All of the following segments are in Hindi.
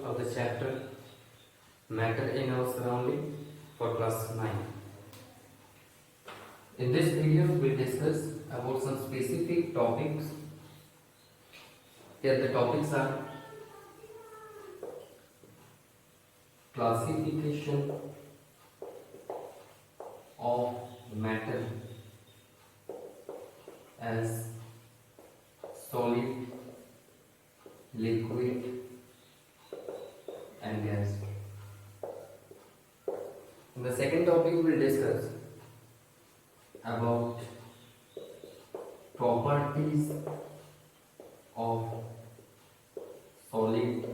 of the chapter Matter in Our Surrounding for class 9. In this video, we discuss about some specific topics. Here the topics are classification of matter as solid, liquid and gas. In the second topic, we will discuss about properties of solid,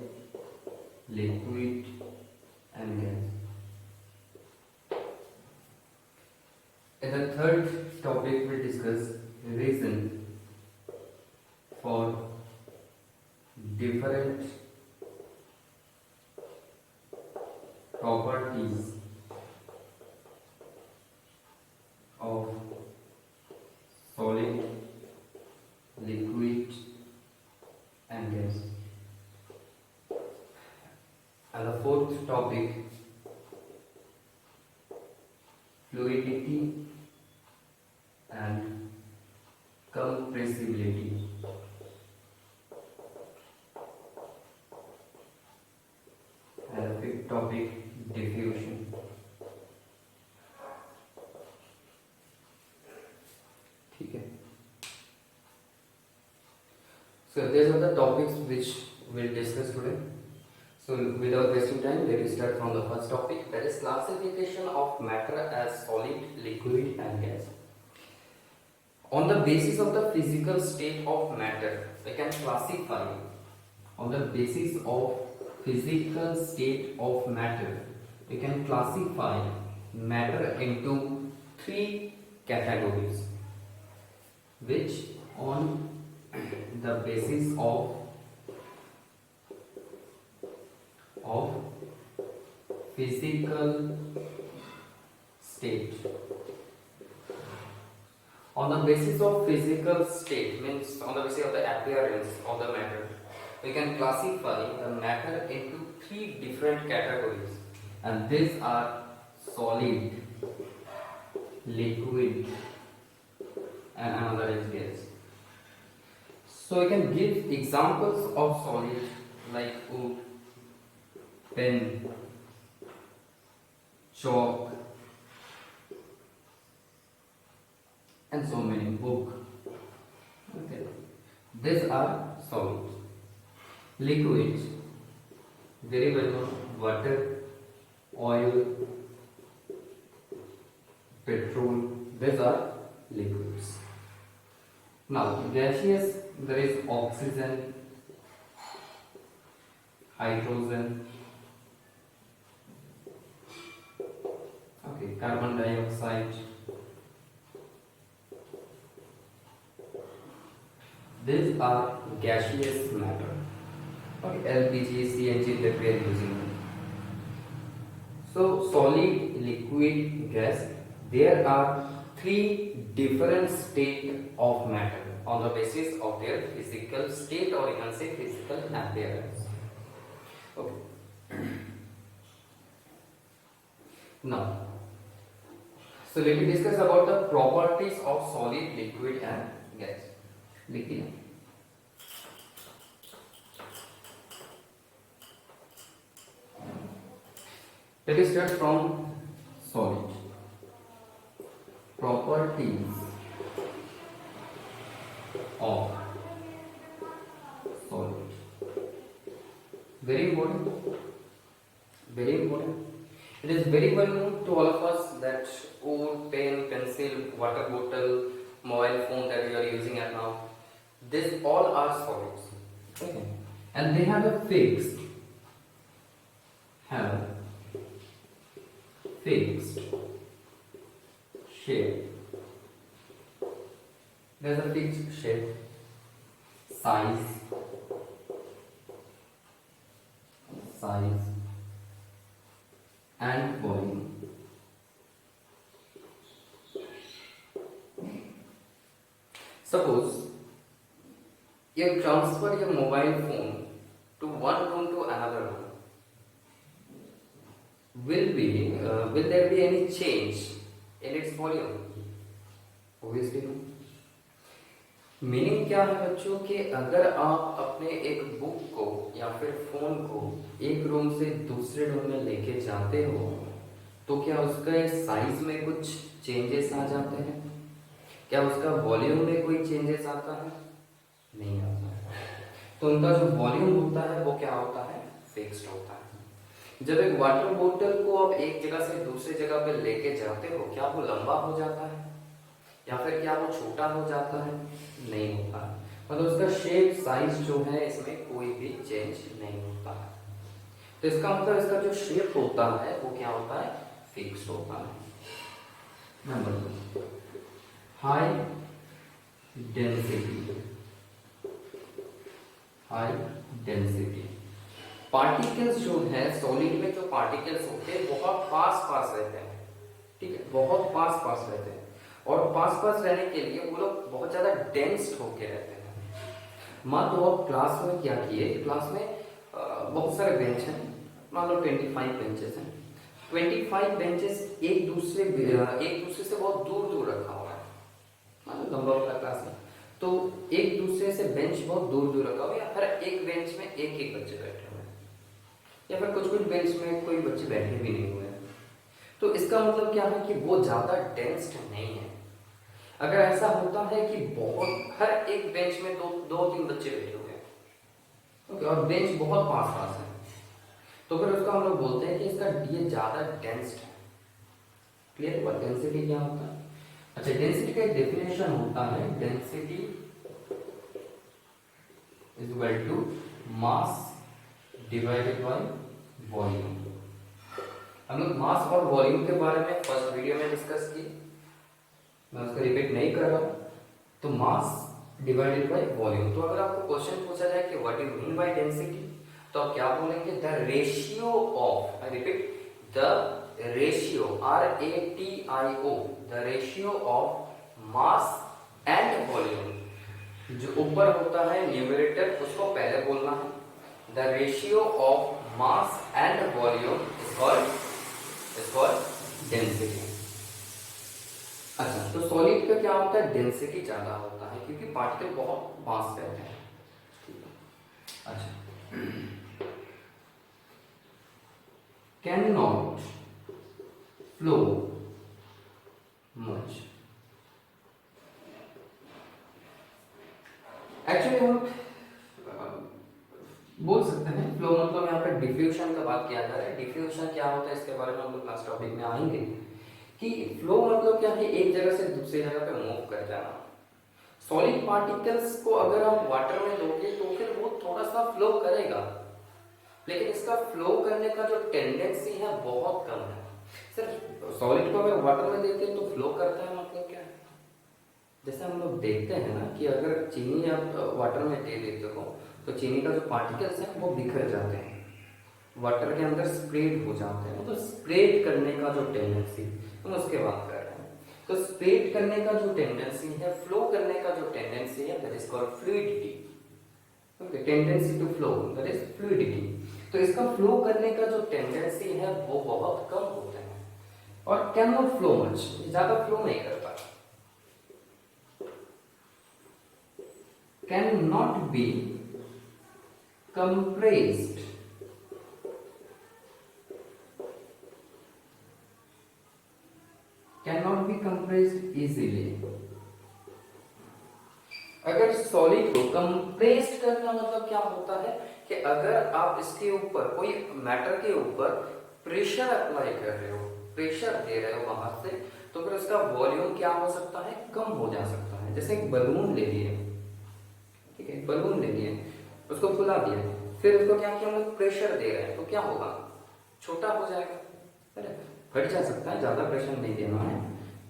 liquid and gas. In the third topic, we will discuss reason for different properties of solid, liquid and gas. And the fourth topic, fluidity and compressibility. And the fifth topic, diffusion. Okay. So these are the topics which we'll discuss today. So without wasting time, let us start from the first topic, that is classification of matter as solid, liquid and gas. On the basis of the physical state of matter, we can classify on the basis of physical state of matter, we can classify matter into three categories, which on the basis of physical state. On the basis of physical state means on the basis of the appearance of the matter, we can classify the matter into three different categories, and these are solid, liquid and another is gas. So we can give examples of solid like wood, pen, chalk and so many, book. Okay, these are solid. Liquids, very well known, water, oil, petrol, these are liquids. Now gaseous, there is oxygen, hydrogen, okay, carbon dioxide. These are gaseous matter. Okay, LPG, CNG that we are using. So solid, liquid, gas, there are three different states of matter on the basis of their physical state, or you can say physical appearance. Okay. Now, so let me discuss about the properties of solid, liquid and gas. Liquid. Let us start from solid. Properties of solid. Very important. Very important. It is very well known to all of us that wood, pen, pencil, water bottle, mobile phone that we are using at now, these all are solids. Okay. And they have a fixed shape. There's a fixed shape, size and volume. Suppose you transfer your mobile phone to one room to another room. will there be any change in its volume? Obviously no. Meaning क्या है बच्चों कि अगर आप अपने एक बुक को या फिर फोन को एक रूम से दूसरे रूम में लेके जाते हो तो क्या उसका साइज में कुछ चेंजेस आ जाते हैं? क्या उसका वॉल्यूम में कोई चेंजेस आता है? नहीं आता है। तो उनका जो वॉल्यूम होता है वो क्या होता है? फिक्स्ड होता है। जब एक वाटर बोतल को आप एक जगह से दूसरी जगह पे लेके जाते हो, क्या वो लंबा हो जाता है या फिर क्या वो छोटा हो जाता है? नहीं होता है। मतलब उसका शेप साइज जो है इसमें कोई भी चेंज नहीं होता है। तो इसका मतलब इसका जो शेप होता है वो क्या होता है? फिक्स्ड होता है। Number 2, high density. High density particles जो है सॉलिड में, जो पार्टिकल्स होते हैं बहुत पास पास रहते हैं, ठीक है, बहुत पास पास रहते हैं। और पास पास रहने के लिए वो लोग बहुत ज्यादा डेंस होके रहते हैं। मान लो आप क्लास में क्या किए, क्लास में बहुत सारे बेंच हैं, मान लो 25 बेंचेस हैं। 25 बेंचेस एक दूसरे से बहुत दूर दूर रखा हुआ है, मान लो लंबा वाला क्लास है, तो एक दूसरे से बेंच बहुत दूर दूर रखा हुआ है, या हर एक बेंच में एक एक बच्चे बैठे हुए हैं, या फिर कुछ कुछ बेंच में कोई बच्चे बैठे भी नहीं हुए हैं। तो इसका मतलब क्या है कि वो ज्यादा डेंस्ड नहीं है। अगर ऐसा होता है कि बहुत हर एक बेंच में दो तीन बच्चे बैठे हुए हैं, ओके, और बेंच बहुत पास पास है, तो फिर उसका हम लोग बोलते हैं कि इसका ये ज्यादा डेंस्ड है। क्लियर हुआ डेंसिटी क्या होता है? अच्छा, डेंसिटी का एक डेफिनेशन होता है, density is equal to mass divided by volume. हम लोग मास और वॉल्यूम के बारे में फर्स्ट वीडियो में डिस्कस किए, मैं उसको रिपीट नहीं कर रहा हूं। तो मास डिवाइडेड बाय वॉल्यूम। तो अगर आपको क्वेश्चन पूछा जाए कि what do you mean by density, तो आप क्या बोलेंगे? The ratio of, I repeat, the ratio, RATIO, the ratio of mass and volume. जो ऊपर होता है न्यूमरेटर उसको पहले बोलना है। The ratio of mass and volume is called density. अच्छा, तो सॉलिड का क्या होता है? डेंसिटी ज्यादा होता है क्योंकि पार्टिकल बहुत पास रहते हैं। अच्छा, can not flow much. Actually हम बोल सकते हैं फ्लो मतलब यहाँ पे डिफ्यूजन का बात किया जा रहा है। डिफ्यूजन क्या होता है इसके बारे में हम लोग लास्ट टॉपिक में आएंगे कि फ्लो मतलब क्या है? एक जगह से दूसरी जगह पे मूव कर जाना। सॉलिड पार्टिकल्स को अगर आप वाटर में दोगे तो फिर वो थोड़ा सा फ्लो करेगा, लेकिन इसका फ्लो करने का जो टेंडेंसी है बहुत कम है। सर, सॉलिड को अगर वाटर में देते हैं तो फ्लो करता है, मतलब क्या है? जैसे हम लोग देखते हैं ना कि अगर चीनी आप वाटर में दे देते हो तो चीनी का जो पार्टिकल्स हैं वो बिखर जाते हैं, वाटर के अंदर स्प्रेड हो जाते हैं। तो स्प्रेड करने का जो टेंडेंसी, हम उसके बात कर रहे हैं। तो स्प्रेड करने का जो टेंडेंसी है, फ्लो करने का जो टेंडेंसी है, that is called fluidity. Okay, tendency to flow, that is fluidity. तो इसका फ्लो करने का जो टेंडेंसी है वो बहुत कम होता है। और कैन नॉट फ्लो मच, ज्यादा फ्लो नहीं कर पाता। Can not be compressed, cannot be compressed easily। अगर सॉलिड को कंप्रेस्ड करना मतलब क्या होता है कि अगर आप इसके ऊपर कोई मैटर के ऊपर प्रेशर अप्लाई कर रहे हो, प्रेशर दे रहे हो बाहर से, तो फिर उसका वॉल्यूम क्या हो सकता है? कम हो जा सकता है। जैसे एक बलून ले लिए, ठीक है, बलून ले लिए, उसको फुला दिया, फिर उसको क्या किया? हम लोग प्रेशर दे रहे हैं, तो क्या होगा? छोटा हो जाएगा, फट जा सकता है। ज्यादा प्रेशर नहीं देना है,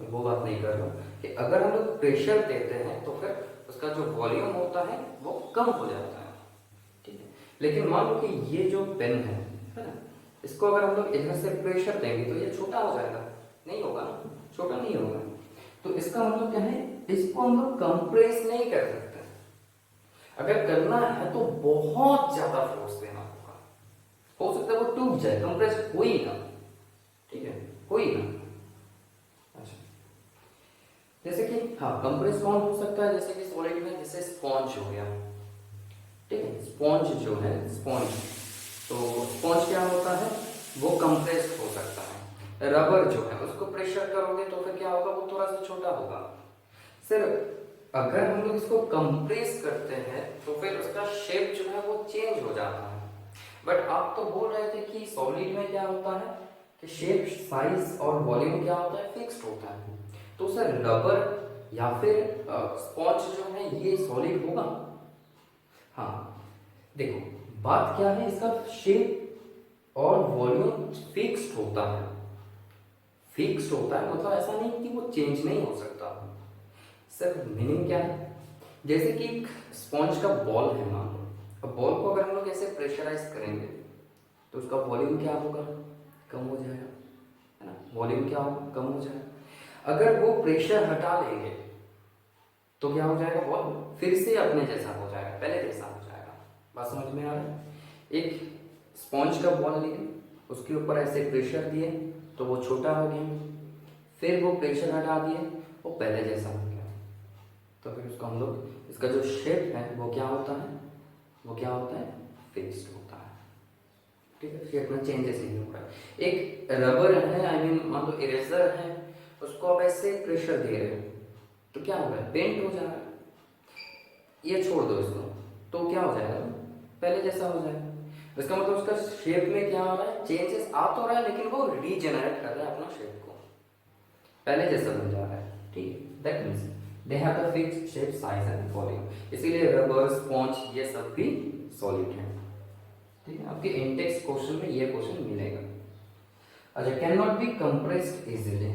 वो बात नहीं कर रहा कि अगर हम लोग प्रेशर देते हैं तो फिर उसका जो वॉल्यूम होता है वो कम हो जाता है, ठीक है। लेकिन मान लो कि ये जो पेन है ना, इसको अगर हम लोग इधर से प्रेशर देंगे तो ये छोटा हो जाएगा, नहीं होगा, छोटा नहीं होगा। तो इसका मतलब क्या है? इसको हम लोग कंप्रेस नहीं कर सकते। अगर करना है तो बहुत ज्यादा फोर्स देना होगा, हो सकता है वो टूट जाए, कंप्रेस हो ही ना, ठीक है, कोई ना। अच्छा, जैसे कि हाँ कंप्रेस कौन हो सकता है, जैसे कि सॉलिड में जैसे स्पॉन्ज हो गया, ठीक है, स्पॉन्ज जो है स्पॉन्ज, तो स्पॉन्ज क्या होता है, वो कंप्रेस्ड हो सकता है। रबर जो है उसको प्रेशर करोगे तो फिर क्या होगा, वो थोड़ा सा छोटा होगा। सिर्फ अगर हम लोग इसको कंप्रेस करते हैं तो फिर उसका शेप जो है वो चेंज हो जाता है। बट आप तो बोल रहे थे कि सॉलिड में क्या होता है कि शेप साइज और वॉल्यूम क्या होता है, फिक्स्ड होता है। तो सर रबर या फिर स्पॉन्ज जो है ये सॉलिड होगा? हाँ, देखो बात क्या है, इसका शेप और वॉल्यूम फिक्स्ड होता है। फिक्स्ड होता है मतलब ऐसा नहीं कि वो चेंज नहीं हो सकता। सर मीनिंग क्या है, जैसे कि एक स्पॉन्ज का बॉल है मान लो, अब बॉल को अगर हम लोग ऐसे प्रेशराइज करेंगे तो उसका वॉल्यूम क्या होगा, कम हो जाएगा, है ना, वॉल्यूम क्या होगा, कम हो जाएगा। अगर वो प्रेशर हटा लेंगे तो क्या हो जाएगा, बॉल फिर से अपने जैसा हो जाएगा, पहले जैसा हो जाएगा। बात समझ में आ रहा है? एक स्पॉन्ज का बॉल लिए, उसके ऊपर ऐसे प्रेशर दिए तो वो छोटा हो गया, फिर वो प्रेशर हटा दिए वो पहले जैसा हो गया। तो फिर उसको हम लोग, इसका जो शेप है वो क्या होता है, वो क्या होता है, फिक्स्ड होता है। ठीक है, शेप में चेंजेस नहीं हो रहा है। एक रबर है, आई मीन मान लो इरेजर है, उसको आप ऐसे प्रेशर दे रहे हो तो क्या हो रहा है, पेंट हो जा रहा है। ये छोड़ दो इसको तो क्या हो जाएगा, पहले जैसा हो जाएगा। इसका मतलब उसका शेप में क्या हो रहा है, चेंजेस आ तो रहा है लेकिन वो रीजेनरेट कर रहा है अपना शेप को, पहले जैसा बन जा रहा है। ठीक है, that means they have the fixed shape size and volume, इसीलिए रबर स्पॉन्ज ये सब भी सॉलिड है। ठीक है, आपके इंटेक्स क्वेश्चन में ये क्वेश्चन मिलेगा। अच्छा, can not be compressed easily.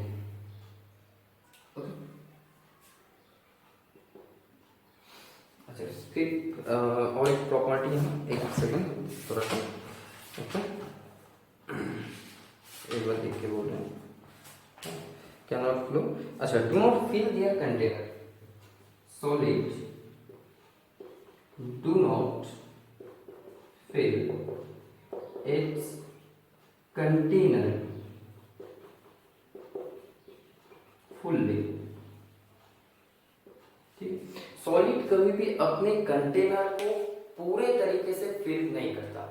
अच्छा, फिर और एक प्रॉपर्टी है, एक सेकंड थोड़ा सा, ओके एक बार देख के बोल रहे हैं, कैन नॉट फ्लो। अच्छा, do not fill their container, solid do not fill its container fully। ठीक, सॉलिड कभी भी अपने कंटेनर को पूरे तरीके से फिल नहीं करता।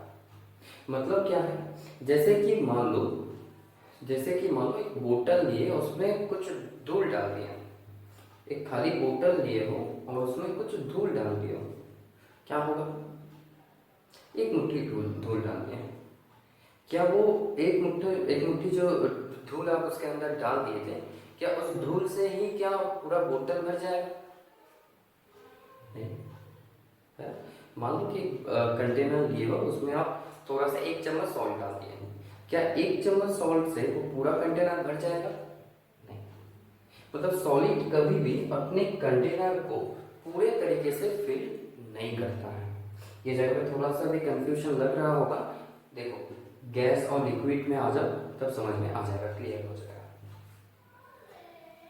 मतलब क्या है, जैसे कि मान लो एक बोतल लिए, उसमें कुछ धूल डाल दिया, एक खाली बोतल लिए हो और उसमें कुछ धूल डाल दिया हो, क्या होगा, एक मुट्ठी धूल डाल दिए, क्या वो एक मुट्ठी जो धूल आप उसके अंदर डाल दिए थे, क्या उस धूल से ही क्या पूरा बोतल भर जाएगा? नहीं। मान लो कि कंटेनर लिए हो, उसमें आप थोड़ा सा 1 चम्मच सॉल्ट डाल दिए, क्या 1 चम्मच सॉल्ट से वो पूरा कंटेनर भर जाएगा? नहीं। मतलब सॉलिड कभी भी अपने कंटेनर को पूरे तरीके से फिल नहीं करता है। ये जगह पे थोड़ा सा भी कंफ्यूजन लग रहा होगा, देखो गैस और लिक्विड में आ जाओ तब समझ में आ जाएगा, क्लियर हो जाएगा।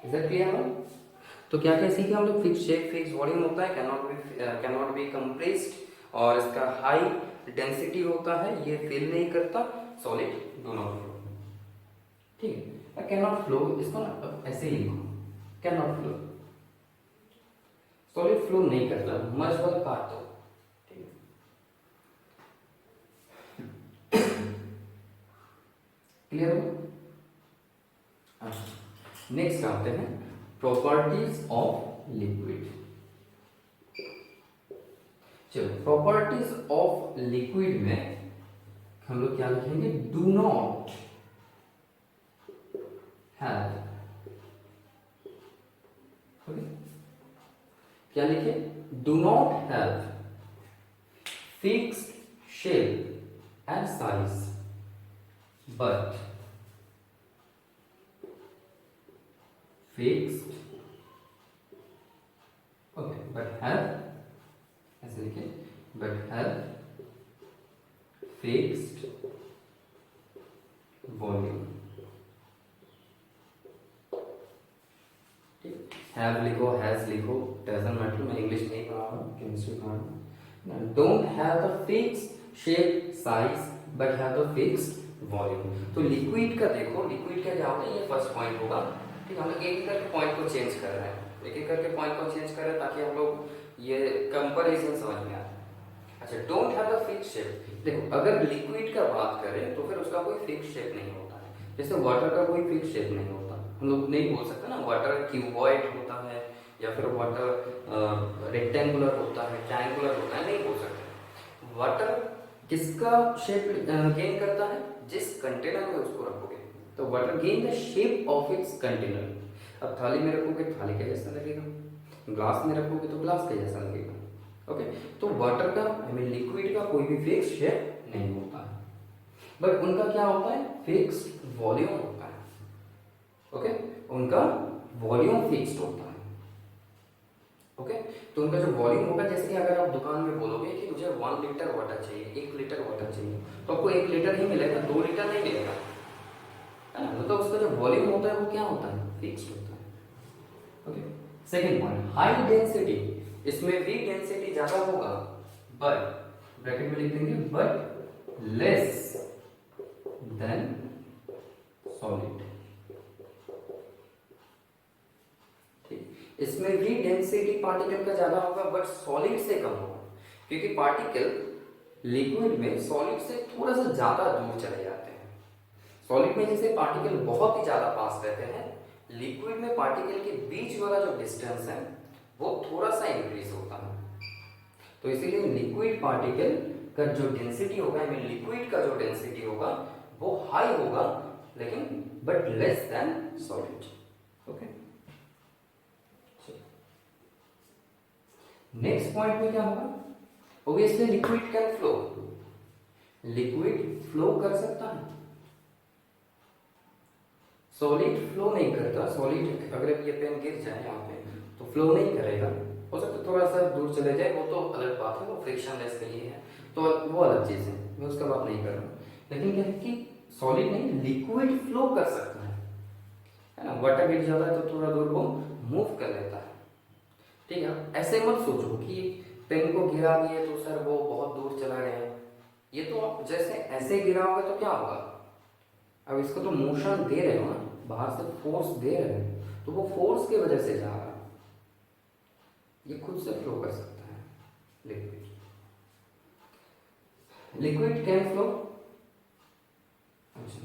इज दैट क्लियर ना? तो क्या क्या सीखे हम लोग, फिक्स शेप, फिक्स वॉल्यूम होता है, कैन नॉट बी कंप्रेस्ड, और इसका हाई डेंसिटी होता है, ये फिल नहीं करता, सॉलिड डू नॉट फ्लो। ठीक है, कैन नॉट फ्लो इसको ना ऐसे ही लिखो, can not flow, solid flow नहीं करता, मजबल काट दो। क्लियर हो? नेक्स्ट आते हैं प्रॉपर्टीज ऑफ लिक्विड। चलो, प्रॉपर्टीज ऑफ लिक्विड में हम लोग क्या लिखेंगे, डू नॉट हैव, क्या लिखे, do not have fixed shape and size but fixed, okay, but have, ऐसे लिखे, but have fixed volume। have लिखो, has लिखो, doesn't matter, मैं इंग्लिश नहीं पढ़ा रहा हूँ, केमिस्ट्री पढ़ा रहा हूँ। don't have the fixed shape size but have the fixed volume. तो लिक्विड का देखो, लिक्विड का क्या होता है, ये फर्स्ट पॉइंट होगा। ठीक है, हम लोग एक एक करके पॉइंट को चेंज कर रहे हैं, एक एक करके पॉइंट को चेंज कर रहे हैं ताकि हम लोग ये कंपैरिजन समझ में आए। अच्छा, don't have a fix shape. देखो अगर लिक्विड का बात करें तो फिर उसका कोई फिक्स शेप नहीं होता है। जैसे वाटर का कोई फिक्स शेप नहीं होता, हम लोग नहीं बोल सकते ना वाटर क्यूबॉइड होता है या फिर वाटर रेक्टेंगुलर होता है, ट्रायंगुलर होता है, नहीं बोल सकते। वाटर किसका शेप गेन करता है, जिस कंटेनर में उसको रखोगे। तो water gain the shape of its container. अब थाली में रखोगे थाली के जैसा लगेगा, ग्लास में रखोगे तो ग्लास के जैसा लगेगा। ओके, तो वाटर का आई मीन लिक्विड का कोई भी फिक्स शेप नहीं होता है, बट उनका क्या होता है, फिक्स्ड वॉल्यूम होता है। ओके, उनका वॉल्यूम फिक्स्ड होता है। ओके, तो उनका जो वॉल्यूम होगा, जैसे कि अगर आप दुकान में बोलोगे कि मुझे 1 लीटर वाटर चाहिए, 1 लीटर वाटर चाहिए, तो आपको 1 लीटर ही मिलेगा, 2 लीटर नहीं मिलेगा, है ना। तो उसका जो वॉल्यूम होता है वो क्या होता है, फिक्स्ड होता है। Okay, second point, high density. इसमें भी डेंसिटी ज्यादा होगा, बट ब्रैकेट में लिख देंगे बट लेस देन सॉलिड। इसमें भी डेंसिटी पार्टिकल का ज्यादा होगा बट सॉलिड से कम होगा, क्योंकि पार्टिकल लिक्विड में सॉलिड से थोड़ा सा ज्यादा दूर चले जाते हैं। सॉलिड में जैसे पार्टिकल बहुत ही ज्यादा पास रहते हैं, लिक्विड में पार्टिकल के बीच वाला जो डिस्टेंस है वो थोड़ा सा इंक्रीज होता है। तो इसीलिए लिक्विड पार्टिकल का जो डेंसिटी होगा, आई मीन लिक्विड का जो डेंसिटी होगा वो हाई होगा, लेकिन but less than solid. Okay, next point में क्या होगा, obviously liquid can flow. Liquid flow कर सकता है, सॉलिड फ्लो नहीं करता। सॉलिड अगर ये पेन गिर जाए यहाँ पे तो फ्लो नहीं करेगा, हो सकता है थोड़ा सा दूर चले जाए, वो तो अलग बात है, वो फ्रिक्शनलेस के लिए है, तो वो अलग चीज है, मैं उसका बात नहीं कर रहा हूँ। लेकिन क्या है कि सॉलिड नहीं, लिक्विड फ्लो कर सकता है ना। वाटर गिर जाता है तो थोड़ा दूर वो मूव कर लेता है। ठीक है, ऐसे मत सोचो कि पेन को गिरा दिए तो सर वो बहुत दूर चला गया। ये तो आप जैसे ऐसे गिराओगे तो क्या होगा, अब इसको तो मोशन दे रहे हो ना, बाहर से फोर्स दे रहे हो, तो वो फोर्स की वजह से जा रहा है, ये खुद से फ्लो कर सकता है लिक्विड। Liquid can flow. अच्छा,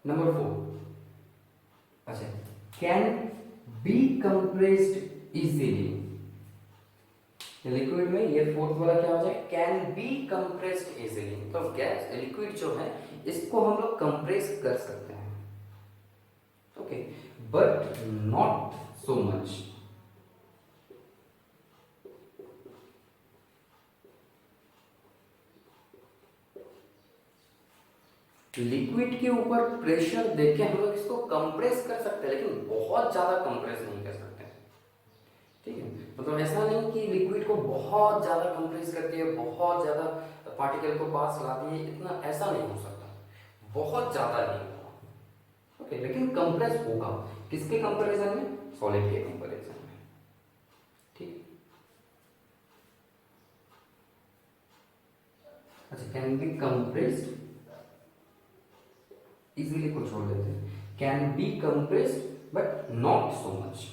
नंबर 4, अच्छा, can be compressed easily. Liquid में ये फोर्थ वाला क्या हो जाए, कैन बी कंप्रेस्ड इजीली। तो गैस लिक्विड जो है इसको हम लोग कंप्रेस कर सकते हैं, okay, but not so much. Liquid के ऊपर प्रेशर देके हम लोग इसको कंप्रेस कर सकते हैं, लेकिन बहुत ज्यादा कंप्रेस नहीं कर सकते। ठीक है, मतलब ऐसा नहीं कि लिक्विड को बहुत ज्यादा कंप्रेस करके बहुत ज्यादा पार्टिकल को पास ला दिए, इतना ऐसा नहीं हो सकता, बहुत ज्यादा नहीं होगा। ओके, लेकिन कंप्रेस होगा, किसके कंपैरिजन में, सॉलिड के कंपैरिजन में। ठीक, अच्छा, कैन बी कंप्रेस्ड इजीली को छोड़ देते हैं, can be compressed but not so much,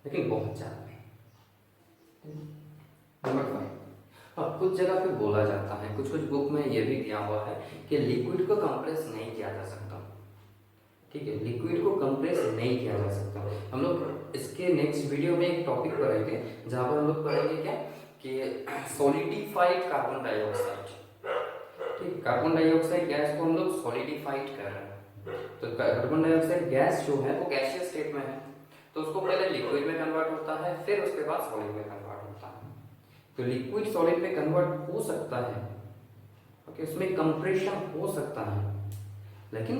लेकिन बहुत ज्यादा नहीं। नंबर 5, अब कुछ जगह पे बोला जाता है, कुछ कुछ बुक में ये भी दिया हुआ है कि लिक्विड को कंप्रेस नहीं किया जा सकता। ठीक है, लिक्विड को कंप्रेस नहीं किया जा सकता। हम लोग इसके नेक्स्ट वीडियो में एक टॉपिक पढ़ेंगे जहां पर हम लोग पढ़ेंगे क्या कि सॉलिडिफाइड कार्बन डाइऑक्साइड। ठीक, कार्बन डाइऑक्साइड गैस को हम लोग सॉलिडिफाइड कर रहे हैं। तो कार्बन डाइऑक्साइड गैस जो है वो गैसियस स्टेट में है, तो उसको पहले लिक्विड में कन्वर्ट होता है, फिर उसके बाद सॉलिड में कन्वर्ट होता है। तो लिक्विड सॉलिड में कन्वर्ट हो सकता है, ओके, उसमें कंप्रेशन हो सकता है, लेकिन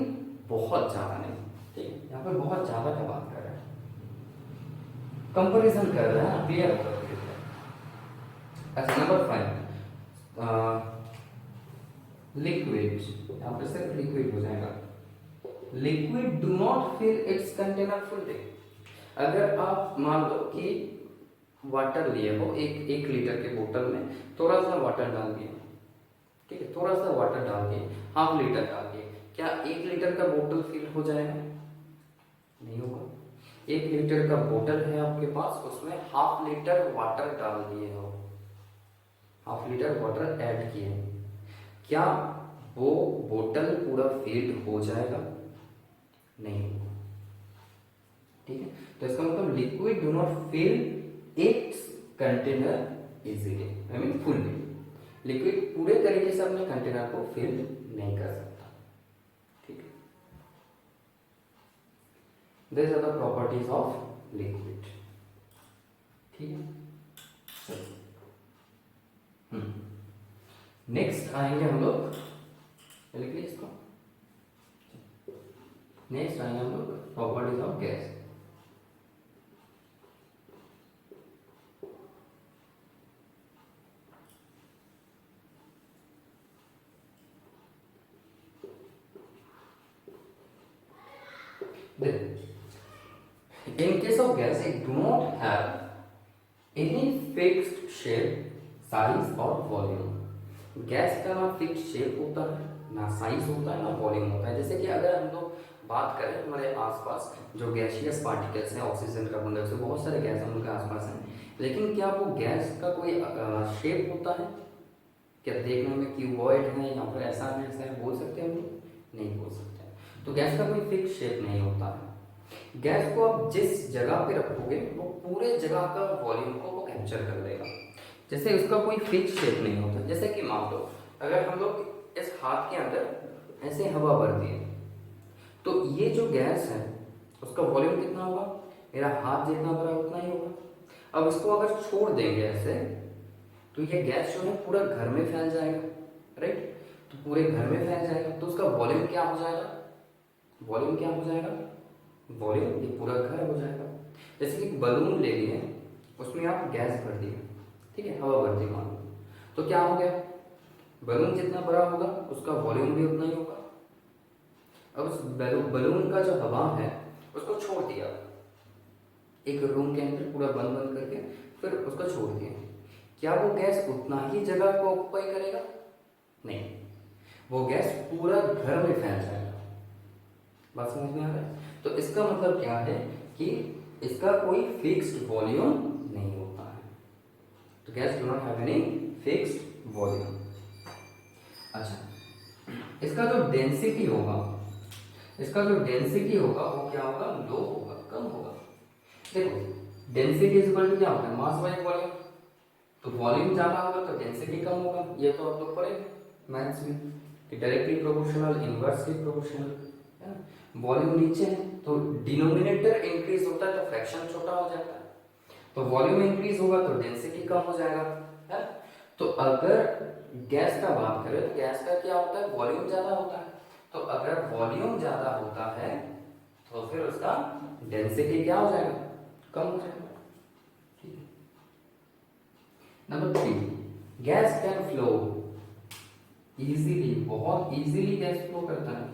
बहुत ज्यादा नहीं। ठीक, यहाँ पर बहुत ज्यादा का बात कर रहे हैं, कंपैरिजन कर रहे हैं, क्लियर कर रहे हैं। अच्छा, नंबर 5, लिक्विड, यहाँ पर सिर्फ लिक्विड हो जाएगा। Liquid do not fill it's container fully. अगर आप मान लो कि वाटर लिए हो, एक लीटर के बोतल में थोड़ा सा वाटर डाल दिया, ठीक है, थोड़ा सा वाटर डाल के, हाफ लीटर डाल के, क्या 1 लीटर का बोतल फिल हो जाएगा? नहीं होगा। 1 लीटर का बोतल है आपके पास, उसमें हाफ लीटर वाटर डाल दिए हो, हाफ लीटर वाटर ऐड किए, क्या वो बोतल पूरा फिल हो जाएगा? नहीं होगा। ठीक है, तो इसका मतलब liquid do not fill it's container easily, I mean fully. Liquid पूरे तरीके से अपने कंटेनर को फिल नहीं कर सकता। ठीक है, this are the properties of liquid. ठीक है, नेक्स्ट आएंगे हम लोग, लिखिए इसको, नेक्स्ट आएंगे हम लोग properties of gas. Then, in case of gas, it do not have any fixed shape, size or volume. Gas का ना फिक्स शेप होता है, ना साइज होता है, ना वॉल्यूम होता है। जैसे कि अगर हम लोग बात करें हमारे आसपास जो गैसियस पार्टिकल्स हैं, ऑक्सीजन, कार्बन डाइऑक्साइड, बहुत सारे गैस हम लोग के आसपास हैं, लेकिन क्या वो गैस का कोई शेप होता है? क्या देखने में क्यूबॉइड है या फिर ऐसा है, ऐसा है, बोल सकते हैं हम लोग? नहीं बोल सकते। तो गैस का कोई फिक्स शेप नहीं होता है। गैस को आप जिस जगह पे रखोगे वो पूरे जगह का वॉल्यूम को वो कैप्चर कर लेगा। जैसे उसका कोई फिक्स शेप नहीं होता। जैसे कि मान लो अगर हम लोग इस हाथ के अंदर ऐसे हवा भर दिए तो ये जो गैस है उसका वॉल्यूम कितना होगा? मेरा हाथ जितना भरा उतना ही होगा। अब इसको अगर छोड़ देंगे ऐसे तो ये गैस जो है पूरा घर में फैल जाएगा, राइट? तो पूरे घर में फैल जाएगा तो उसका वॉल्यूम क्या हो जाएगा? वॉल्यूम क्या हो जाएगा? वॉल्यूम ये पूरा घर हो जाएगा। जैसे कि बलून ले लिए, उसमें आप गैस भर दिए, ठीक है, हवा भर दी मान लो, तो क्या हो गया? बलून जितना बड़ा होगा उसका वॉल्यूम भी उतना ही होगा। अब उस बलून का जो हवा है उसको छोड़ दिया एक रूम के अंदर पूरा बंद बंद करके, फिर उसको छोड़ दिया, क्या वो गैस उतना ही जगह को ऑक्युपाई करेगा? नहीं, वो गैस पूरा घर में फैल जाएगा। बात समझ में आ रहा है? तो इसका मतलब क्या है कि इसका कोई फिक्स्ड वॉल्यूम नहीं होता है। तो gas do not have any fixed volume. अच्छा, इसका जो डेंसिटी होगा, इसका जो डेंसिटी होगा वो क्या होगा? लो होगा, कम होगा। देखो डेंसिटी इज इक्वल टू क्या होता है? Mass by volume. तो वॉल्यूम ज्यादा होगा तो डेंसिटी कम होगा। ये तो आप लोग पढ़े मैथ्स में कि डायरेक्टली प्रोपोर्शनल, इनवर्सली प्रोपोर्शनल, है ना? वॉल्यूम नीचे है तो डिनोमिनेटर इंक्रीज होता है तो फ्रैक्शन छोटा हो जाता है। तो वॉल्यूम इंक्रीज होगा तो डेंसिटी कम हो जाएगा, है? तो अगर गैस का बात करें तो गैस का क्या होता है? वॉल्यूम ज्यादा होता है। तो अगर वॉल्यूम ज्यादा होता है तो फिर उसका डेंसिटी क्या हो जाएगा? कम हो जाएगा। ठीक है। Number 3, gas can flow easily. बहुत इजीली गैस फ्लो करता है।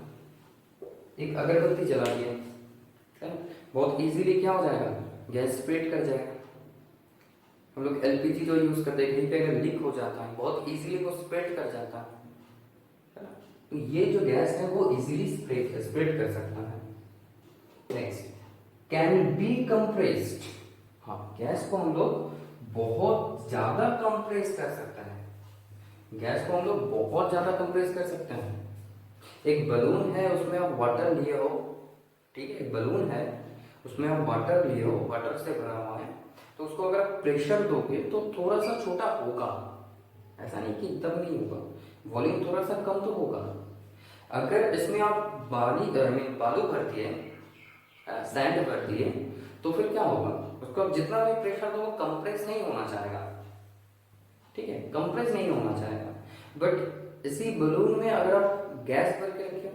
एक अगरबत्ती जला दिया, बहुत इजीली क्या हो जाएगा? गैस स्प्रेड कर जाएगा। हम लोग एलपीजी जो यूज करते हैं, कहीं पे अगर लीक हो जाता है बहुत इजीली वो स्प्रेड कर जाता है ना? तो ये जो गैस है वो इजीली स्प्रेड कर सकता है। Next, can be compressed. हाँ, गैस को हम लोग बहुत ज्यादा कंप्रेस कर सकते हैं। गैस को हम लोग बहुत ज्यादा कंप्रेस कर सकते हैं। एक बलून है उसमें आप वाटर लिए हो, ठीक है, एक बलून है उसमें आप वाटर लिए हो, वाटर से भरा हुआ है, तो उसको अगर आप प्रेशर दोगे तो थोड़ा सा छोटा होगा, ऐसा नहीं कि एकदम नहीं होगा, वॉल्यूम थोड़ा सा कम तो होगा। अगर इसमें आप बालू भर दिए, सैंड भर दिए, तो फिर क्या होगा? उसको आप जितना भी प्रेशर दो कंप्रेस नहीं होना चाहेगा, ठीक है, कंप्रेस नहीं होना चाहेगा। बट इसी बलून में अगर आप गैस भर के रखे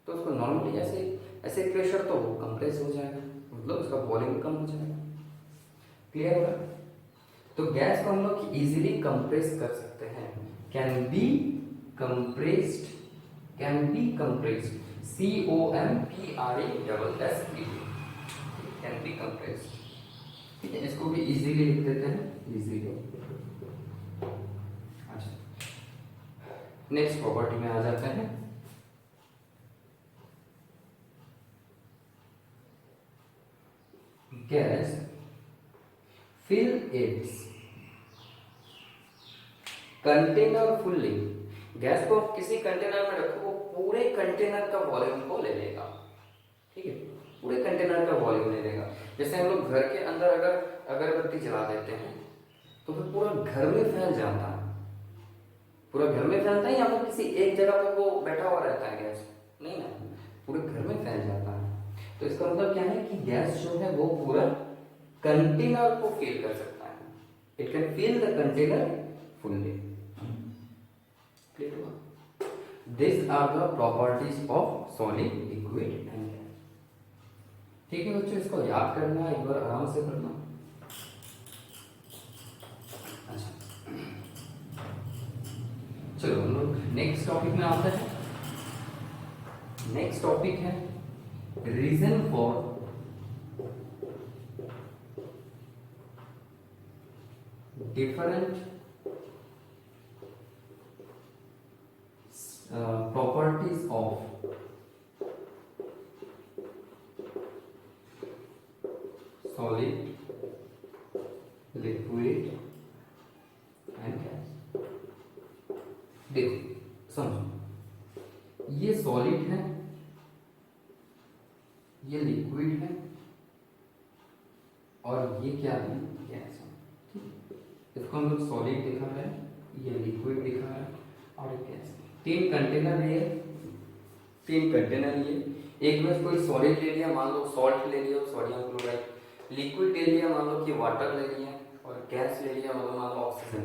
तो उसको नॉर्मली ऐसे ऐसे प्रेशर तो वो कंप्रेस हो जाएगा, मतलब उसका वॉल्यूम कम हो जाएगा। क्लियर होगा? तो गैस को हम लोग इजीली कंप्रेस कर सकते हैं। Can be compressed, can be compressed, COMPRESSED, can be compressed. ठीक है, इसको भी इजीली लिख देते हैं, इजीली। अच्छा, नेक्स्ट प्रॉपर्टी में आ जाते हैं। Gas fill it's container fully. Gas को आप किसी कंटेनर में रखो, वो पूरे कंटेनर का वॉल्यूम को ले लेगा। ठीक है, पूरे कंटेनर का वॉल्यूम ले लेगा। जैसे हम लोग घर के अंदर अगर अगरबत्ती जला देते हैं तो फिर पूरा घर में फैल जाता है। पूरा घर में फैलता है या फिर किसी एक जगह पर वो बैठा हुआ रहता है गैस? नहीं ना, पूरे घर में फैल जाता है। तो इसका मतलब क्या है कि गैस जो है वो पूरा कंटेनर को फिल कर सकता है। It can fill the container fully. This are the properties of solid, liquid and gas. ठीक है बच्चों, इसको याद करना, एक बार आराम से करना। अच्छा, चलो हम लोग नेक्स्ट टॉपिक में आते हैं। नेक्स्ट टॉपिक है reason for different properties of solid, liquid and gas। देखो समझो, ये सॉलिड है, ये लिक्विड है और ये क्या है? गैस है। इसको हम लोग सॉलिड दिखा रहे हैं, ये लिक्विड दिखा रहे हैं और ये गैस। तीन कंटेनर लिए, तीन कंटेनर लिए। एक में कोई सॉलिड ले लिया, मान लो सॉल्ट ले लिया, सोडियम क्लोराइड। लिक्विड ले लिया, मान लो कि वाटर ले लिया। और गैस ले लिया, मतलब मान लो ऑक्सीजन,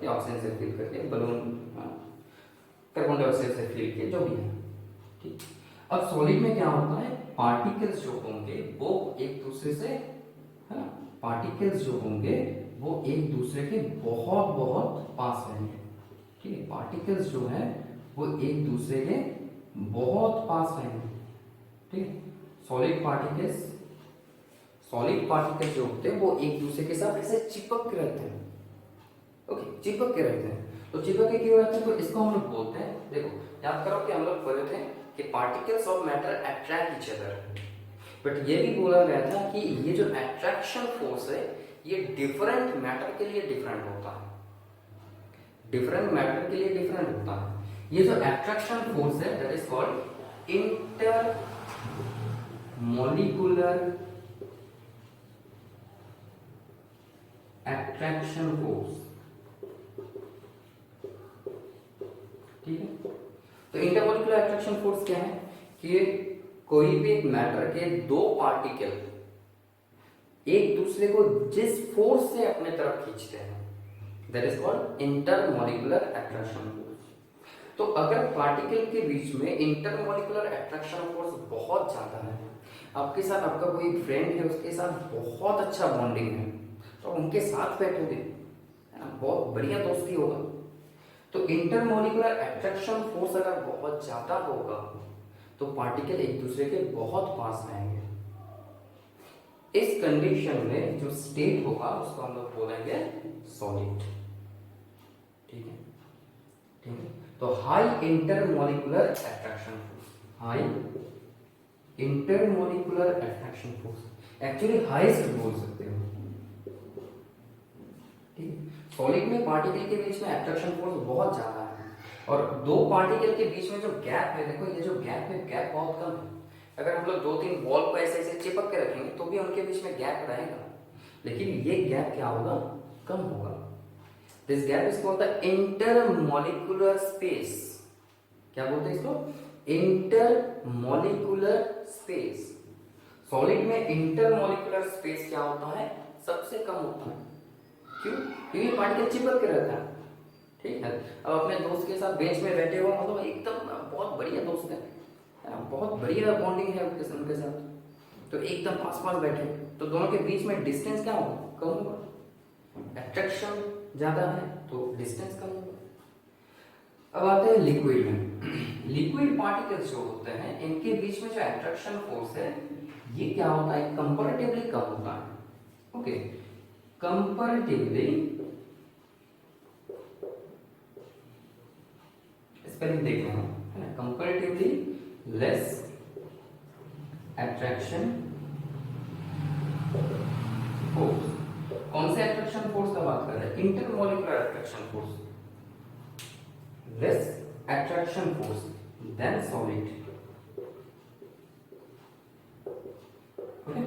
ऑक्सीजन से फिल कर लिया, बलून कार्बन डाइऑक्साइड से फिल किया, जो भी है। ठीक, अब सॉलिड में क्या होता है, पार्टिकल्स जो होंगे वो एक दूसरे से, है ना, पार्टिकल्स जो होंगे वो एक दूसरे के बहुत बहुत पास रहेंगे। ठीक है, पार्टिकल्स जो है वो एक दूसरे के बहुत पास रहेंगे। ठीक है, सॉलिड पार्टिकल्स जो होते हैं वो एक दूसरे के साथ ऐसे चिपक के रहते हैं। ओके, चिपक के रहते हैं। तो चिपक के क्यों रहते हैं? तो इसको हम लोग बोलते हैं, देखो याद करो कि हम लोग पढ़े थे कि particles of matter attract each other. But ये भी बोला गया था कि ये जो अट्रैक्शन फोर्स है ये डिफरेंट मैटर के लिए डिफरेंट होता है। डिफरेंट मैटर के लिए डिफरेंट होता है। ये जो अट्रैक्शन फोर्स है that is called inter molecular attraction force. ठीक है, तो इंटरमॉलिक्यूलर अट्रैक्शन फोर्स क्या है कि कोई भी एक मैटर के दो पार्टिकल एक दूसरे को जिस फोर्स से अपने तरफ खींचते हैं that is called intermolecular attraction force. तो अगर पार्टिकल के बीच में इंटरमॉलिक्यूलर अट्रैक्शन फोर्स बहुत ज्यादा है, आपके साथ आपका कोई फ्रेंड है, उसके साथ बहुत अच्छा बॉन्डिंग है, तो उनके साथ बैठोगे, है ना, बहुत बढ़िया दोस्ती होगा। तो इंटरमॉलिक्यूलर अट्रैक्शन फोर्स अगर बहुत ज्यादा होगा तो पार्टिकल एक दूसरे के बहुत पास आएंगे। इस कंडीशन में जो स्टेट होगा उसको हम लोग बोलेंगे सॉलिड। ठीक है, ठीक है। तो high intermolecular attraction force, high intermolecular attraction force actually highest बोल सकते हो। ठीक है, सॉलिड में पार्टिकल के बीच में अट्रैक्शन फोर्स बहुत ज्यादा है और दो पार्टिकल के बीच में जो गैप है, देखो ये जो गैप है, गैप बहुत कम है। अगर हम लोग दो तीन बॉल को ऐसे ऐसे चिपक के रखेंगे तो भी उनके बीच में गैप रहेगा, लेकिन ये गैप क्या होगा, कम होगा। This gap is called the intermolecular space. क्या बोलते हैं इसको? Intermolecular space. सॉलिड में इंटरमॉलिक्यूलर स्पेस क्या होता है, सबसे कम होता है। क्यों? क्योंकि पार्टिकल चिपक के रहता है। ठीक है, अब अपने दोस्त के साथ बेंच में बैठे हो, मतलब एकदम बहुत बढ़िया दोस्त है, बहुत बढ़िया बॉन्डिंग है उनके साथ, तो एकदम पास पास बैठे, तो दोनों के बीच में डिस्टेंस क्या होगा, कम होगा। अट्रैक्शन ज्यादा है तो डिस्टेंस कम होगा। अब आते हैं लिक्विड में। लिक्विड पार्टिकल्स जो होते हैं इनके बीच में जो अट्रैक्शन फोर्स है ये क्या होता है, कंपैरेटिवली कम होता है। ओके, कंपैरेटिवली स्पेलिंग देख रहे हैं, है ना, कंपैरेटिवली लेस अट्रैक्शन फोर्स। कौन से अट्रैक्शन फोर्स का बात कर रहे हैं? Intermolecular attraction force, less attraction force than solid. Okay,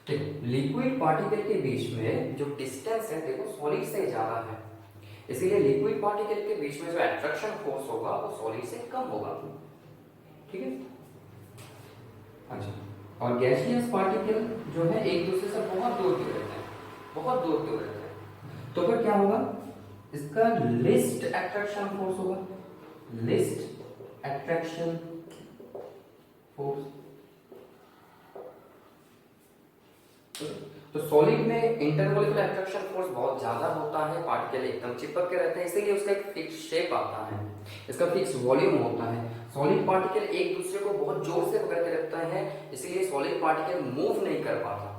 देखो लिक्विड पार्टिकल के बीच में जो डिस्टेंस है देखो सॉलिड से ज्यादा है, इसीलिए लिक्विड पार्टिकल के बीच में जो अट्रैक्शन फोर्स होगा वो सॉलिड से कम होगा। ठीक है, अच्छा, और गैसियस पार्टिकल जो है एक दूसरे से बहुत दूर दूर रहते हैं, बहुत दूर दूर रहते हैं, तो फिर क्या होगा? इसका लिस्ट अट्रैक्शन फोर्स होगा, लिस्ट अट्रैक्शन फोर्स। तो सॉलिड में इंटरमोलिकुलर अट्रैक्शन फोर्स बहुत ज्यादा होता है, पार्टिकल एकदम चिपक के रहते हैं, इसीलिए उसका एक फिक्स शेप आता है, इसका फिक्स वॉल्यूम होता है। सॉलिड पार्टिकल एक दूसरे को बहुत जोर से पकड़ के रखता है, इसलिए सॉलिड पार्टिकल मूव नहीं कर पाता।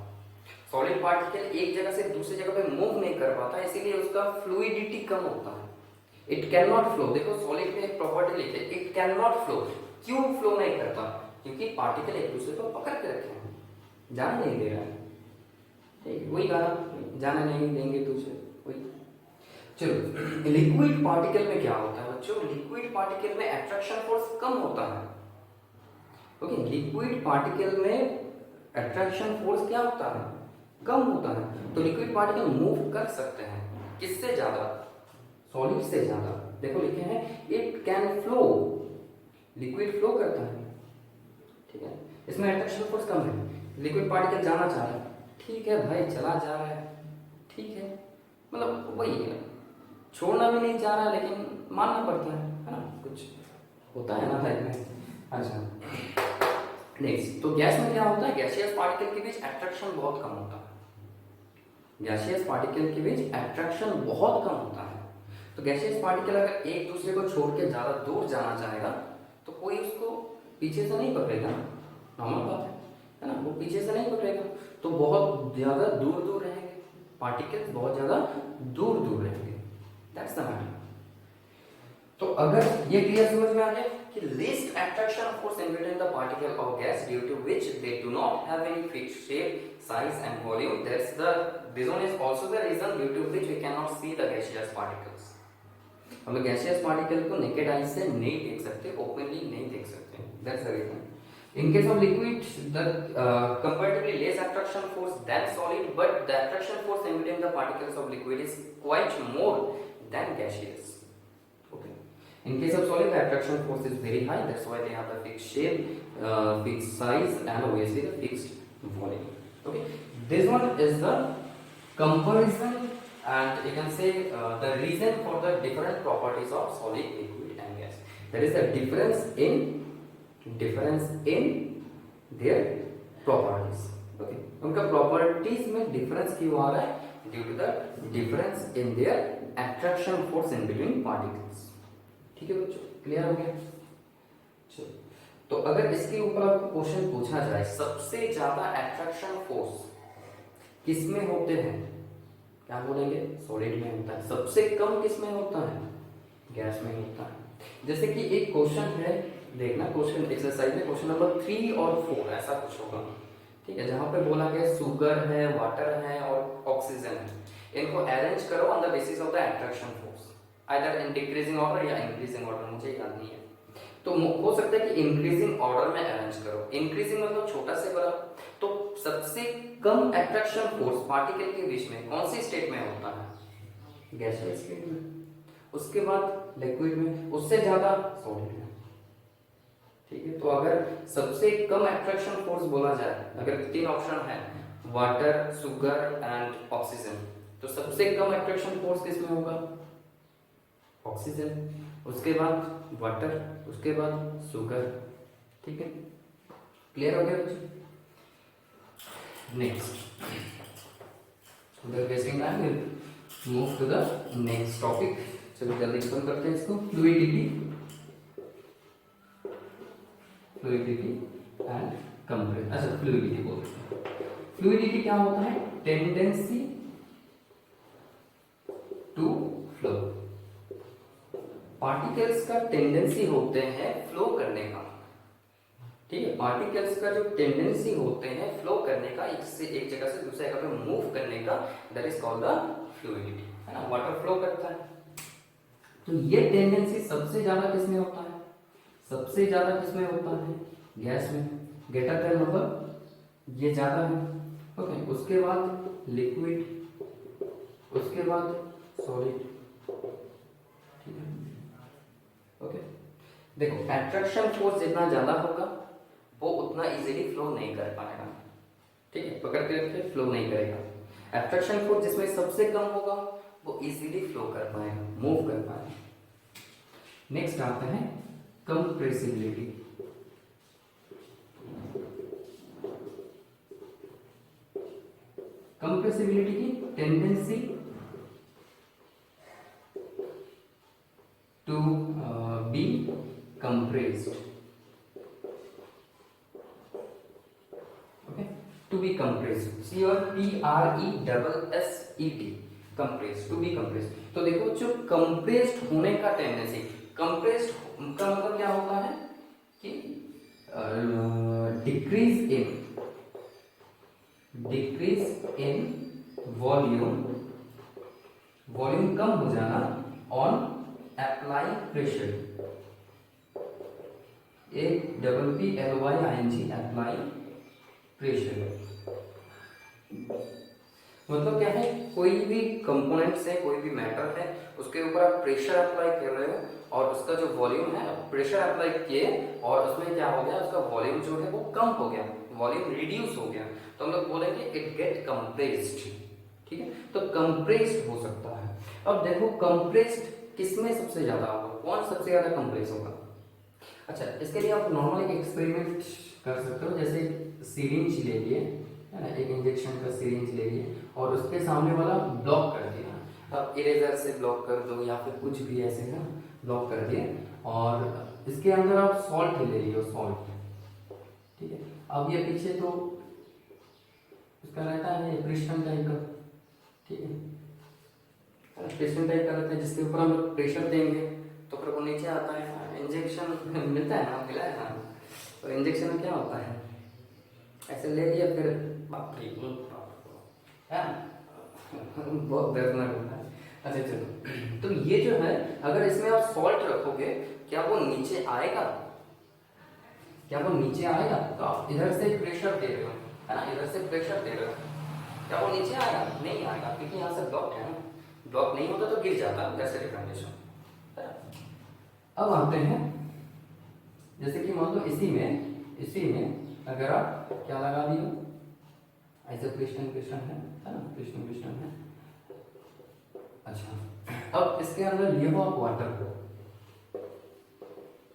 सॉलिड पार्टिकल एक जगह से दूसरी जगह पे मूव नहीं कर पाता, इसीलिए उसका फ्लूइडिटी कम होता है। It can not flow. देखो सॉलिड में एक प्रॉपर्टी लिखी है, इट कैन नॉट फ्लो। क्यों फ्लो नहीं करता? क्योंकि पार्टिकल एक दूसरे को पकड़ के रखे हैं, जाने नहीं दे रहा है। वही गाना, जाने नहीं देंगे तुझे, वही। चलो, लिक्विड पार्टिकल में क्या होता है बच्चों? लिक्विड पार्टिकल में अट्रैक्शन फोर्स कम होता है। ओके, लिक्विड पार्टिकल में अट्रैक्शन फोर्स क्या होता है? कम होता है। तो लिक्विड पार्टिकल मूव कर सकते हैं, किससे ज्यादा? सॉलिड से ज्यादा। देखो लिखे हैं it can flow, liquid flow करता है, ठीक है, इसमें अट्रैक्शन फोर्स कम है। लिक्विड पार्टिकल जाना चाह रहा है, ठीक है भाई चला जा रहा है, ठीक है, मतलब वही है, छोड़ना भी नहीं चाह रहा लेकिन मानना पड़ता है ना, कुछ होता है ना लाइफ में। अच्छा, नेक्स्ट, तो गैस में क्या होता है? गैसियस पार्टिकल के बीच अट्रैक्शन बहुत कम होता है, गैसियस पार्टिकल के बीच अट्रैक्शन बहुत कम होता है। तो गैसियस पार्टिकल अगर एक दूसरे को छोड़ के ज्यादा दूर जाना चाहेगा तो कोई उसको पीछे से नहीं पकड़ेगा, नॉर्मल बात है ना, वो पीछे से नहीं पकड़ेगा, तो बहुत ज्यादा दूर दूर रहेंगे, पार्टिकल्स बहुत ज्यादा दूर दूर रहेंगे, दैट्स द मैटर। तो अगर ये क्लियर समझ में आ गया कि least attraction force in between the particle of gas due to which they do not have any fixed shape, size and volume, that's the this one is also the reason due to which we can not see the gaseous particles. हम लोग गैसियस पार्टिकल को नेकेड आई से नहीं देख सकते, ओपनली नहीं देख सकते, that's the reason. In case of liquid, the comparatively less attraction force than solid, but the attraction force in between the particles of liquid is quite more than gaseous. Okay. In case of solid, the attraction force is very high. That's why they have the fixed shape, fixed size, and obviously the fixed volume. Okay. This one is the comparison, and you can say the reason for the different properties of solid, liquid, and gas. That is the difference in their properties. Okay, उनका properties में difference क्यों आ रहा है? Due to the difference in their attraction force in between particles. ठीक है बच्चों, क्लियर हो गया? चलो, तो अगर इसके ऊपर आपको क्वेश्चन पूछा जाए सबसे ज्यादा अट्रैक्शन फोर्स किस में होते हैं, क्या बोलेंगे? सॉलिड में होता है। सबसे कम किस में होता है? गैस में होता है। जैसे कि एक क्वेश्चन है, देखना क्वेश्चन एक्सरसाइज में क्वेश्चन नंबर 3 और 4 ऐसा कुछ होगा, ठीक है, जहां पे बोला गया शुगर है, वाटर है और ऑक्सीजन है, इनको अरेंज करो on the basis of the attraction force, either in decreasing order या इंक्रीजिंग ऑर्डर, मुझे याद नहीं है, तो हो सकता है कि इंक्रीजिंग ऑर्डर में अरेंज करो। इंक्रीजिंग मतलब छोटा से बड़ा, तो सबसे कम अट्रैक्शन फोर्स पार्टिकल के बीच में कौन सी स्टेट में होता है? गैसियस स्टेट में, उसके बाद लिक्विड में, उससे ज्यादा सॉलिड में, ठीक है। तो अगर सबसे कम अट्रैक्शन फोर्स बोला जाए, अगर 3 ऑप्शन है, वाटर, शुगर एंड ऑक्सीजन, तो सबसे कम अट्रैक्शन फोर्स किसमें होगा? ऑक्सीजन, उसके बाद वाटर, उसके बाद शुगर, ठीक है, क्लियर हो गया बच्चों? Next, without wasting time will move to the next topic. चलो जल्दी खत्म करते हैं इसको। Fluidity and compression. अच्छा, फ्लूइडिटी बोलते हैं। फ्लूइडिटी क्या होता है? टेंडेंसी टू फ्लो पार्टिकल्स का टेंडेंसी होते हैं फ्लो करने का, ठीक है, पार्टिकल्स का जो टेंडेंसी होते हैं फ्लो करने का, एक से एक जगह से दूसरे जगह पे मूव करने का, that is called the fluidity, है ना। वाटर फ्लो करता है, तो ये टेंडेंसी सबसे ज्यादा किसमें होता है, सबसे ज्यादा किसमें होता है, गैस में, ग्रेटर देन मतलब ये ज्यादा है, ओके। उसके बाद लिक्विड, उसके बाद सॉलिड, ठीक है, ओके। देखो एट्रैक्शन फोर्स जितना ज्यादा होगा वो उतना इजीली फ्लो नहीं कर पाएगा, ठीक है, पकड़ के रखिए, फ्लो नहीं करेगा। एट्रैक्शन फोर्स जिसमें सबसे कम होगा वो इजीली फ्लो कर पाएगा, मूव कर पाएगा। नेक्स्ट आते हैं कंप्रेसिबिलिटी। कंप्रेसिबिलिटी की tendency to be compressed, okay, to be compressed, C और P R E double S E T, compressed, to be compressed। तो देखो जो compressed होने का टेंडेंसी, compressed का मतलब क्या होता है कि डिक्रीज इन वॉल्यूम, वॉल्यूम कम हो जाना ऑन अप्लाइंग प्रेशर, एक double P L Y I N G, apply pressure. मतलब क्या है, कोई भी कंपोनेंट्स है, कोई भी मैटर है, उसके ऊपर आप प्रेशर अप्लाई कर रहे हो और उसका जो वॉल्यूम है, प्रेशर अप्लाई किए और उसमें क्या हो गया, उसका वॉल्यूम जो है वो कम हो गया, वॉल्यूम रिड्यूस हो गया, तो हम लोग बोलेंगे इट गेट कंप्रेस्ड, ठीक है। तो कंप्रेस्ड हो सकता है। अब देखो कंप्रेस्ड किसमें सबसे ज्यादा होगा, कौन सबसे ज्यादा कंप्रेस होगा। अच्छा, इसके लिए आप नॉर्मल एक एक्सपेरिमेंट कर सकते हो, जैसे सिरिंज ले लिए, है ना, एक इंजेक्शन का सिरिंज ले लिए और उसके सामने वाला ब्लॉक कर दिया, अब इरेजर से ब्लॉक कर दो या फिर कुछ भी ऐसे ना ब्लॉक कर दिए, और इसके अंदर आप सॉल्ट ले लियो, सॉल्ट, ठीक है। अब ये पीछे तो उसका रहता है क्रिस्टल टाइप का, ठीक है, क्रिस्टल टाइप का रहता है जिसके ऊपर हम प्रेशर देंगे तो फिर वो नीचे आता है। इंजेक्शन मिलता है ना, मिला है ना, तो इंजेक्शन में क्या होता है, ऐसे ले लिया, फिर बाप रे है बहुत दर्दनाक होता है। अच्छा चलो, तो ये जो है अगर इसमें आप सॉल्ट रखोगे क्या वो नीचे आएगा, क्या वो नीचे आएगा, तो आप इधर से प्रेशर दे रहे हो, है ना, इधर से प्रेशर दे रहे हो, क्या वो नीचे आएगा, नहीं आएगा, क्योंकि यहाँ से ब्लॉक है ना, ब्लॉक नहीं होता तो गिर जाता वैसे कंडीशन। अब आते हैं, जैसे कि मान लो इसी में अगर आप क्या लगा दिए, ऐसे क्रिस्टल है ना, क्रिस्टल है। अच्छा, अब इसके अंदर लिए हो आप वाटर को,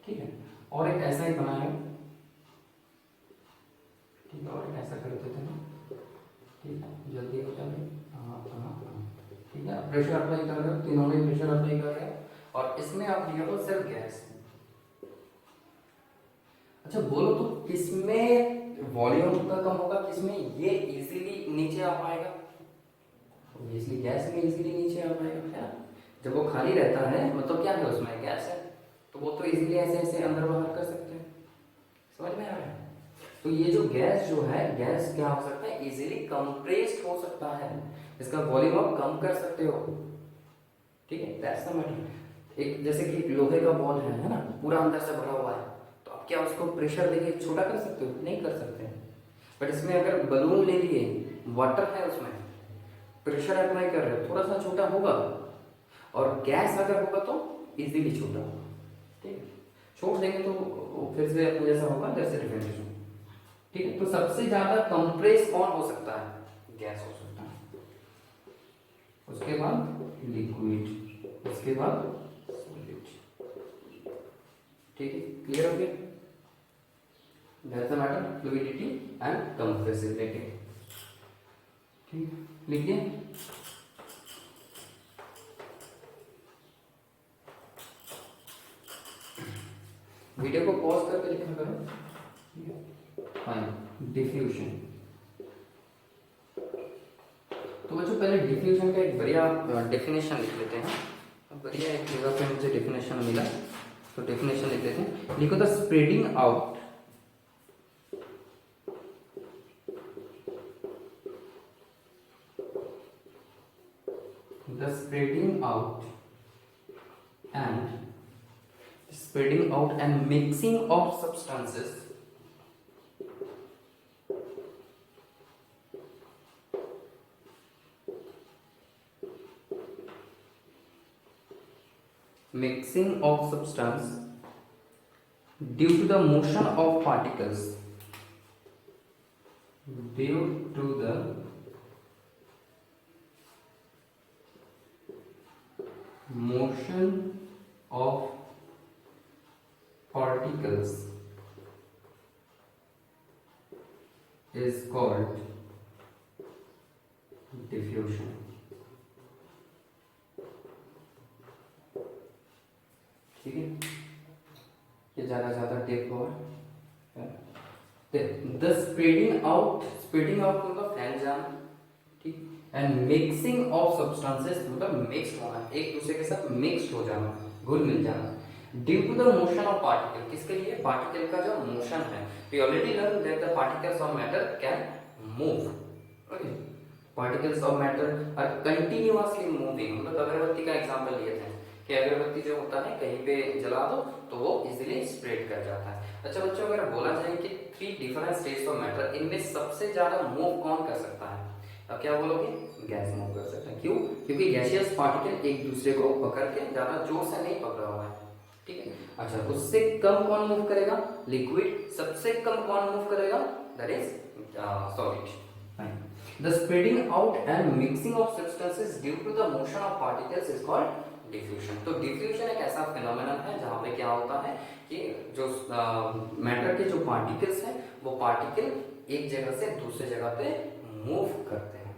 ठीक है, और एक ऐसा ही बनाया, ठीक है, और एक ऐसा कर देते हैं, ठीक है, जल्दी हो जाए, ठीक है, प्रेशर अप्लाई कर रहे हो, तीनों में प्रेशर अप्लाई कर रहे हैं और इसमें आप लिए हो सिर्फ गैस। अच्छा बोलो तो किसमें वॉल्यूम का कम होगा, किसमें ये इजीली नीचे आ पाएगा, इसलिए गैस में इजीली नीचे आ पाएगा, है ना। जब वो खाली रहता है मतलब क्या है, उसमें गैस है, तो वो तो इजीली ऐसे ऐसे अंदर बाहर कर सकते हैं, समझ में आ रहा है। तो ये जो गैस जो है, गैस क्या हो सकता है, इजीली कंप्रेस्ड हो सकता है, इसका वॉल्यूम आप कम कर सकते हो, ठीक है, दैट्स द मैटर। एक जैसे कि लोहे का बॉल है ना, पूरा अंदर से भरा हुआ है, तो आप क्या उसको प्रेशर देके छोटा कर सकते हो, नहीं कर सकते। बट इसमें अगर बलून ले लिए, वाटर है उसमें, प्रेशर अप्लाई कर रहे हो, थोड़ा सा छोटा होगा, और गैस अगर होगा तो इजीली छोटा होगा, ठीक है। छोड़ देंगे तो फिर से अपने जैसा होगा, जैसे डिफरेंशिएशन, ठीक है। तो सबसे ज्यादा कंप्रेस कौन हो सकता है, गैस हो सकता है, उसके बाद लिक्विड, उसके बाद सॉलिड, ठीक है, क्लियर हो गया। That's the matter, fluidity and compressibility, ठीक, लिखिए। वीडियो को पॉज करके लिखा करो, ठीक है। Fine, diffusion. तो बच्चों पहले डिफ्यूजन का एक बढ़िया डेफिनेशन लिख लेते हैं। बढ़िया एक जगह पे मुझे डेफिनेशन मिला, तो डेफिनेशन लिख देते हैं। लिखो the spreading out spreading out and mixing of substances due to the motion of particles due to the motion of particles is called diffusion। ठीक है, ये ज्यादा डेप हुआ। द स्प्रेडिंग आउट मतलब फैल जाना, ठीक, एंड मिक्सिंग ऑफ सब्सटेंसेस मतलब मिक्स होना, एक दूसरे के साथ मिक्स हो जाना, घुल मिल जाना। Due to the motion of particle, किसके लिए? पार्टिकल का जो मोशन है। We already learn that the particles of matter can move. Okay, particles of matter are continuously moving. मतलब अगरबत्ती का एग्जांपल लिए थे कि अगरबत्ती जो होता है कहीं पे जला दो तो वो इजीली स्प्रेड कर जाता है। अच्छा बच्चों, अगर बोला जाए कि 3 डिफरेंट स्टेट्स ऑफ मैटर, इनमें सबसे ज्यादा मूव कौन कर सकता है, अब क्या बोलोगे? गैस मूव कर सकता है। क्यों? क्योंकि गैसियस पार्टिकल एक दूसरे को पकड़ के ज्यादा जोर से नहीं पकड़ा हुआ है, ठीक है। अच्छा, उससे कम कौन मूव करेगा? लिक्विड। सबसे कम कौन मूव करेगा? That is solid. The spreading out and mixing of substances due to the motion of particles is called diffusion. तो डिफ्यूजन एक ऐसा फिनोमेनन है जहां पे क्या होता है कि जो मैटर के जो पार्टिकल्स हैं वो पार्टिकल एक जगह से दूसरे जगह पे मूव करते हैं,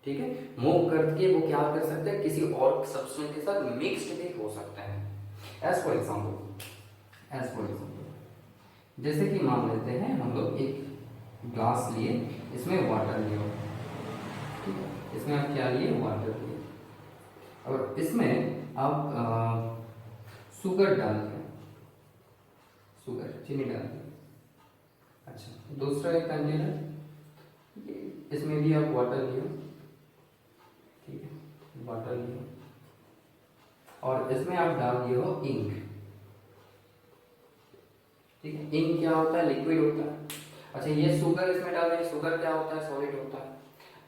ठीक है। मूव करके वो क्या कर सकते हैं? किसी और सब्सटेंस के साथ मिक्स्ड भी हो सकते हैं। एज फॉर एग्जाम्पल जैसे कि मान लेते हैं हम लोग एक ग्लास लिए, इसमें वाटर लिया, ठीक है। इसमें आप क्या लिए? वाटर लिए, और इसमें आप शुगर डाल दें, चीनी डाल दें। अच्छा, दूसरा एक कंटेनर, इसमें भी आप वाटर लियो, ठीक है, वाटर लियो, और इसमें आप डाल दिए हो इंक, ठीक है। इंक क्या होता है? लिक्विड होता है। अच्छा, ये शुगर इसमें डाल दिए, शुगर क्या होता है? सॉलिड होता है।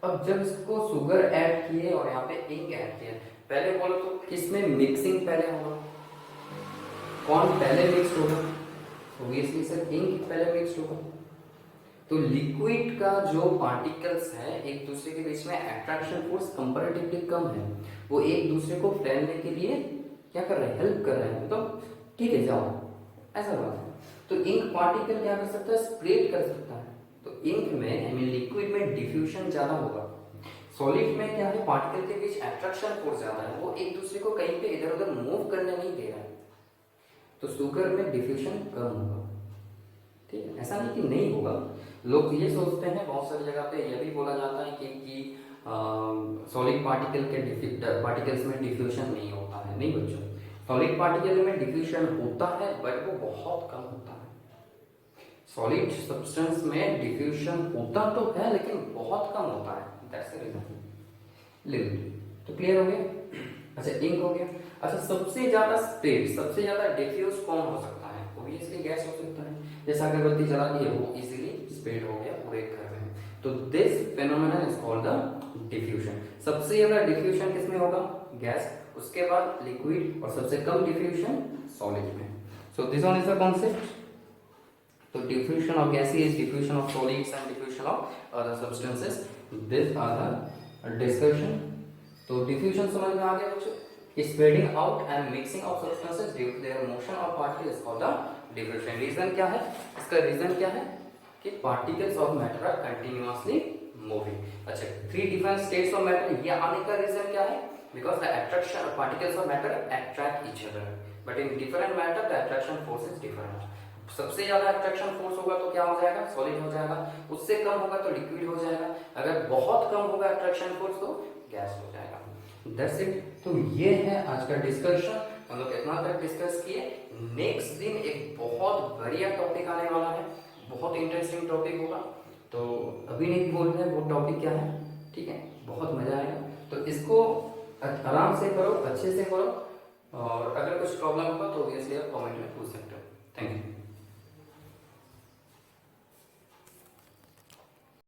अब जब इसको शुगर ऐड किए और यहाँ पे इंक ऐड किए, पहले बोलो तो किसमें मिक्सिंग पहले होगा? कौन पहले मिक्स होगा? ऑब्वियसली सर, इंक पहले मिक्स होगा। तो लिक्विड का जो पार्टिकल्स है एक दूसरे के बीच में अट्रैक्शन फोर्स कंपैरेटिवली कम है, वो एक दूसरे को फैलने के लिए क्या कर रहे हैं? हेल्प कर रहे हैं। तो ठीक है, जाओ, ऐसा बात है। तो इंक पार्टिकल क्या कर सकता है? स्प्रेड कर सकता है। तो इंक में आई मीन लिक्विड में डिफ्यूजन ज्यादा होगा। सॉलिड में क्या है? पार्टिकल के बीच अट्रैक्शन फोर्स ज्यादा है, वो एक दूसरे को कहीं पे इधर उधर मूव करने नहीं दे रहा है। तो शुगर में डिफ्यूजन कम होगा, ठीक है। ऐसा नहीं कि नहीं होगा, लोग ये सोचते हैं, बहुत सारी जगह पे यह भी बोला जाता है कि सॉलिड पार्टिकल्स में डिफ्यूजन नहीं होता है। नहीं बच्चों, सॉलिड पार्टिकल में डिफ्यूजन होता है बट वो बहुत कम होता है। सॉलिड सब्सटेंस में डिफ्यूजन होता तो है लेकिन बहुत कम होता है। That's the reason. लिमिट तो क्लियर हो गया। अच्छा, इंक हो गया। अच्छा, सबसे ज्यादा स्प्रेड, सबसे ज्यादा डिफ्यूज कौन हो सकता है? ऑब्वियसली गैस हो सकता है। जैसा अगरबत्ती जला दी है वो इजीली स्प्रेड हो गया पूरे घर में, तो this phenomenon is called the diffusion. सबसे ज्यादा डिफ्यूजन किसमें होगा? गैस, उसके बाद लिक्विड, और सबसे कम डिफ्यूजन सॉलिड में। So this one is the concept. तो diffusion of gases, diffusion of solids and diffusion of other substances, these are the discussion। तो diffusion समझ में आ गया बच्चों? Spreading out and mixing of substances due to their motion of particles is called the diffusion। रीजन क्या है इसका? रीजन क्या है कि particles of matter are continuously moving। अच्छा, 3 different states of matter, ये आने का रीजन क्या है? Because the attraction particles of matter attract each other, but in different matter the attraction force is different। सबसे ज्यादा अट्रैक्शन फोर्स होगा तो क्या हो जाएगा? सॉलिड हो जाएगा। उससे कम होगा तो लिक्विड हो जाएगा। अगर बहुत कम होगा अट्रैक्शन फोर्स तो गैस हो जाएगा। That's it. तो ये है आज का डिस्कशन, हम लोग इतना तक डिस्कस किए। नेक्स्ट दिन एक बहुत बढ़िया टॉपिक आने वाला है, बहुत इंटरेस्टिंग टॉपिक होगा, तो अभी नहीं बोल रहे वो टॉपिक क्या है, ठीक है, बहुत मजा आएगा। तो इसको आराम से करो, अच्छे से करो, और अगर कुछ प्रॉब्लम होगा तो ऑब्वियसली आप कमेंट में पूछ सकते हो। Thank you.